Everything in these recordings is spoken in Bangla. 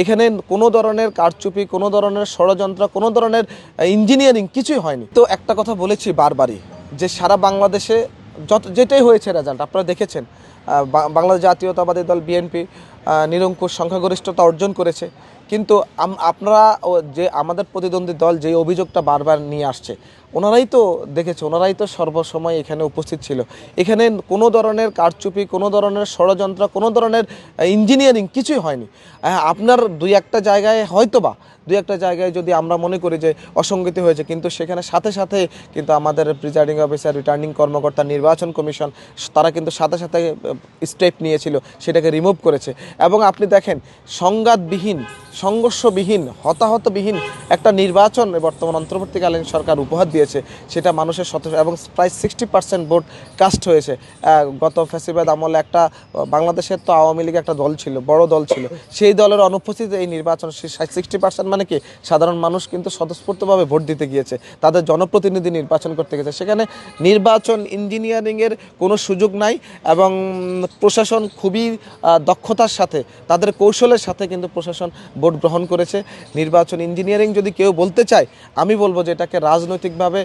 এখানে কোনো ধরনের কারচুপি, কোনো ধরনের ষড়যন্ত্র, কোনো ধরনের ইঞ্জিনিয়ারিং কিছুই হয়নি। তো একটা কথা বলেছি বারবারই যে সারা বাংলাদেশে যেটাই হয়েছে রেজাল্ট আপনারা দেখেছেন, বাংলাদেশ জাতীয়তাবাদী দল বিএনপি নিরঙ্কুশ সংখ্যাগরিষ্ঠতা অর্জন করেছে। কিন্তু আপনারা যে আমাদের প্রতিদ্বন্দ্বী দল যে অভিযোগটা বারবার নিয়ে আসছে, ওনারাই তো দেখেছে, ওনারাই তো সর্বসময় এখানে উপস্থিত ছিল। এখানে কোনো ধরনের কারচুপি, কোনো ধরনের ষড়যন্ত্র, কোনো ধরনের ইঞ্জিনিয়ারিং কিছুই হয়নি। আপনার দুই একটা জায়গায় হয়তোবা যদি আমরা মনে করি যে অসঙ্গতি হয়েছে, কিন্তু সেখানে সাথে সাথে কিন্তু আমাদের প্রিজাইডিং অফিসার, রিটার্নিং কর্মকর্তা, নির্বাচন কমিশন তারা কিন্তু সাথে সাথে স্টেপ নিয়েছিল, সেটাকে রিমুভ করেছে। এবং আপনি দেখেন সংঘাতবিহীন, সংঘর্ষবিহীন, হতাহতবিহীন একটা নির্বাচন বর্তমান অন্তর্বর্তীকালীন সরকার উপহার দিয়েছে। সেটা মানুষের এবং প্রায় 60% ভোট কাস্ট হয়েছে। গত ফ্যাসিবাদ আমলে একটা বাংলাদেশের তো আওয়ামী লীগ একটা দল ছিল, বড় দল ছিল, সেই দলের অনুপস্থিতিতে এই নির্বাচন 60% মানে কি সাধারণ মানুষ কিন্তু স্বতঃস্ফূর্তভাবে ভোট দিতে গিয়েছে, তাদের জনপ্রতিনিধি নির্বাচন করতে গেছে। সেখানে নির্বাচন ইঞ্জিনিয়ারিংয়ের কোনো সুযোগ নাই এবং প্রশাসন খুবই দক্ষতার সাথে, তাদের কৌশলের সাথে কিন্তু প্রশাসন ভোট গ্রহণ করেছে। নির্বাচন ইঞ্জিনিয়ারিং যদি কেউ বলতে চায়, আমি বলবো যে এটাকে রাজনৈতিকভাবে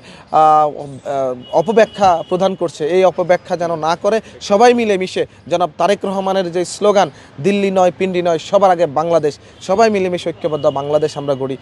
অপব্যাখ্যা প্রদান করছে। এই অপব্যাখ্যা যেন না করে, সবাই মিলেমিশে জনাব তারেক রহমানের যে স্লোগান, দিল্লি নয় পিন্ডি নয়, সবার আগে বাংলাদেশ, সবাই মিলেমিশে ঐক্যবদ্ধ বাংলাদেশ আমরা গড়ি।